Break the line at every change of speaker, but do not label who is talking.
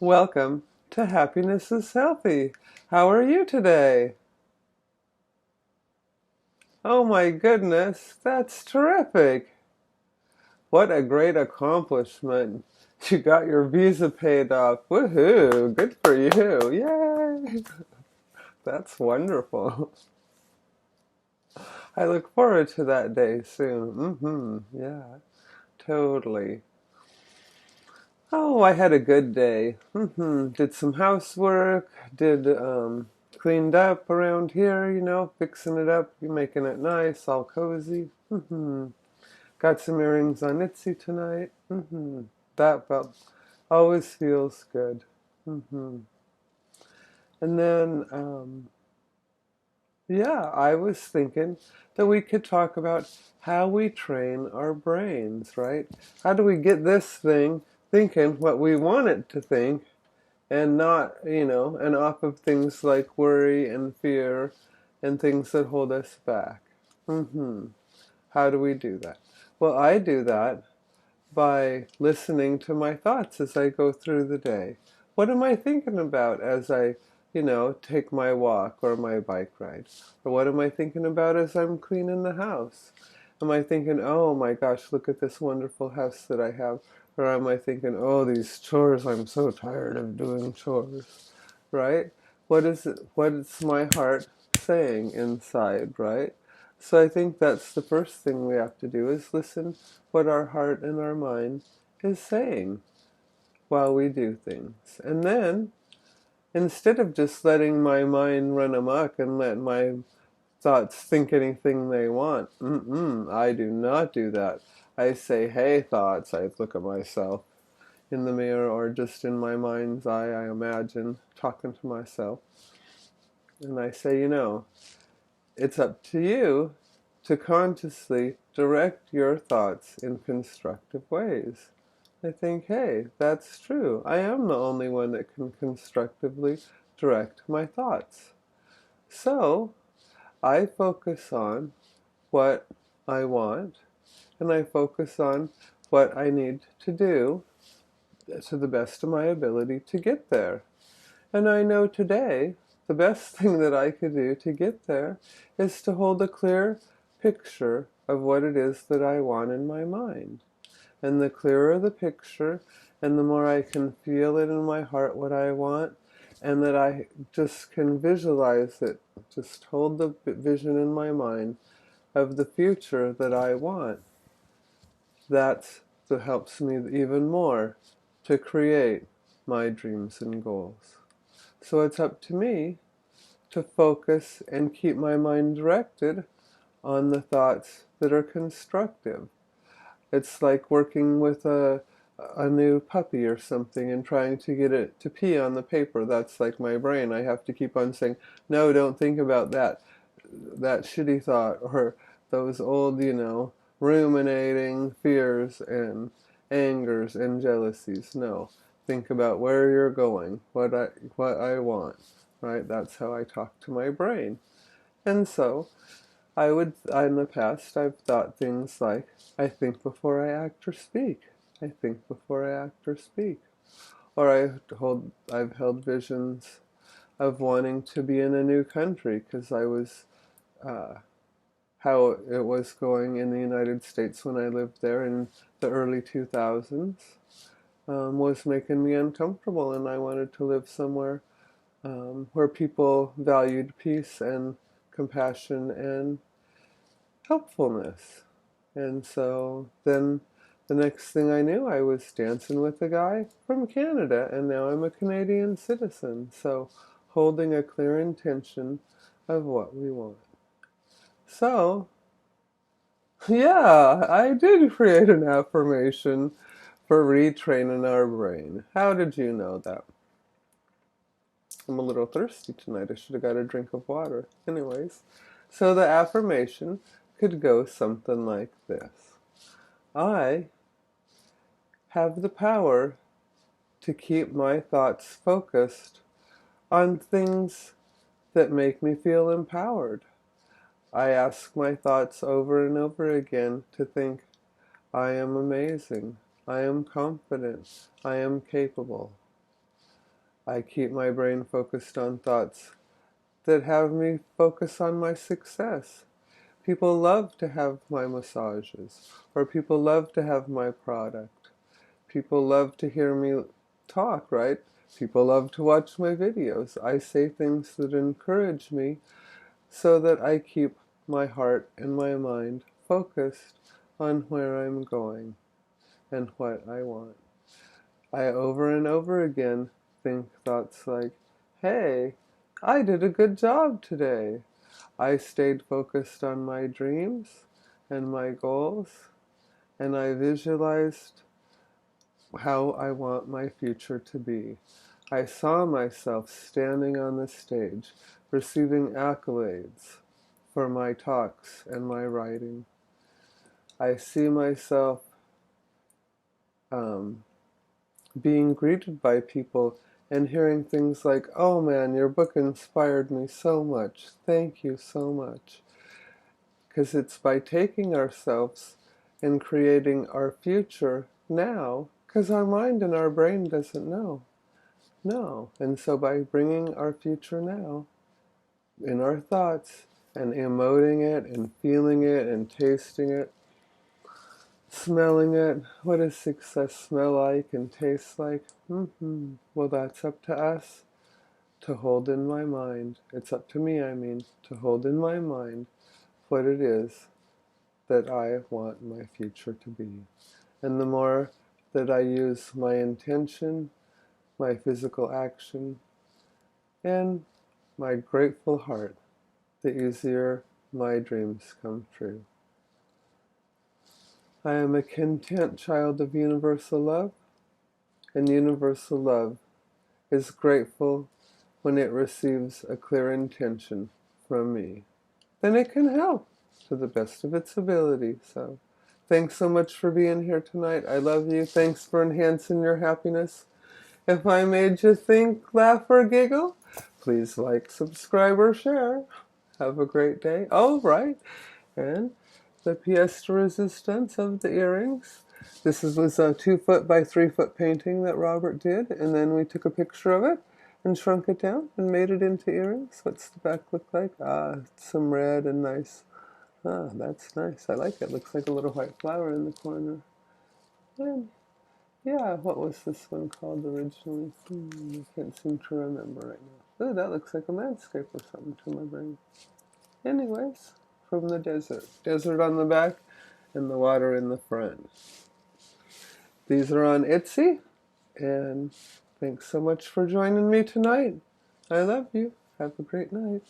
Welcome to Happiness is Healthy. How are you today? Oh my goodness, that's terrific. What a great accomplishment. You got your visa paid off. Woohoo, good for you. Yay. That's wonderful. I look forward to that day soon. Yeah, totally. Oh, I had a good day. Did some housework, cleaned up around here, fixing it up, making it nice, all cozy. Got some earrings on Etsy tonight. That felt, always feels good. And then, yeah, I was thinking that we could talk about how we train our brains, right? How do we get this thing thinking what we want it to think and not, and off of things like worry and fear and things that hold us back. How do we do that? Well, I do that by listening to my thoughts as I go through the day. What am I thinking about as I, take my walk or my bike ride? Or what am I thinking about as I'm cleaning the house? Am I thinking, oh my gosh, look at this wonderful house that I have? Or am I thinking, oh, these chores, I'm so tired of doing chores, right? What is my heart saying inside, right? So I think that's the first thing we have to do is listen what our heart and our mind is saying while we do things. And then, instead of just letting my mind run amok and let my thoughts think anything they want, I do not do that. I say, hey thoughts, I look at myself in the mirror or just in my mind's eye, I imagine talking to myself. And I say, it's up to you to consciously direct your thoughts in constructive ways. I think, hey, that's true. I am the only one that can constructively direct my thoughts. So, I focus on what I want, and I focus on what I need to do to the best of my ability to get there. And I know today the best thing that I could do to get there is to hold a clear picture of what it is that I want in my mind. And the clearer the picture, and the more I can feel it in my heart what I want, and that I just can visualize it, just hold the vision in my mind of the future that I want, that helps me even more to create my dreams and goals. So it's up to me to focus and keep my mind directed on the thoughts that are constructive. It's like working with a new puppy or something and trying to get it to pee on the paper. That's like my brain. I have to keep on saying, no, don't think about that shitty thought or those old, ruminating fears and angers and jealousies. No, think about where you're going, what I want, right? That's how I talk to my brain. And so in the past, I've thought things like, I think before I act or speak. I think before I act or speak. Or I've held visions of wanting to be in a new country because I was uh, how it was going in the United States when I lived there in the early 2000s was making me uncomfortable, and I wanted to live somewhere where people valued peace and compassion and helpfulness. And so then the next thing I knew, I was dancing with a guy from Canada, and now I'm a Canadian citizen. So holding a clear intention of what we want. So yeah, I did create an affirmation for retraining our brain. How did you know that? I'm a little thirsty tonight. I should have got a drink of water. Anyways, so the affirmation could go something like this. I have the power to keep my thoughts focused on things that make me feel empowered. I ask my thoughts over and over again to think, I am amazing. I am confident. I am capable. I keep my brain focused on thoughts that have me focus on my success. People love to have my massages, or people love to have my product. People love to hear me talk, right? People love to watch my videos. I say things that encourage me so that I keep my heart and my mind focused on where I'm going and what I want. I over and over again think thoughts like, hey, I did a good job today. I stayed focused on my dreams and my goals, and I visualized how I want my future to be. I saw myself standing on the stage, receiving accolades for my talks and my writing. I see myself um, being greeted by people and hearing things like, oh man, your book inspired me so much. Thank you so much. Because it's by taking ourselves and creating our future now, because our mind and our brain doesn't know. No. And so by bringing our future now in our thoughts and emoting it and feeling it and tasting it, smelling it, what does success smell like and taste like? Well, that's up to us to hold in my mind. It's up to me, I mean, to hold in my mind what it is that I want my future to be. And the more that I use my intention, my physical action, and my grateful heart, the easier my dreams come true. I am a content child of universal love, and universal love is grateful when it receives a clear intention from me. Then it can help to the best of its ability. So, thanks so much for being here tonight. I love you. Thanks for enhancing your happiness. If I made you think, laugh, or giggle, please like, subscribe, or share. Have a great day. Oh, right. And the pièce de resistance of the earrings. This was a 2-foot by 3-foot painting that Robert did, and then we took a picture of it and shrunk it down and made it into earrings. What's the back look like? Some red and nice. That's nice. I like it. Looks like a little white flower in the corner. And yeah, what was this one called originally? I can't seem to remember right now. Ooh, that looks like a landscape or something to my brain. Anyways, from the desert. Desert on the back and the water in the front. These are on Etsy, and thanks so much for joining me tonight. I love you. Have a great night.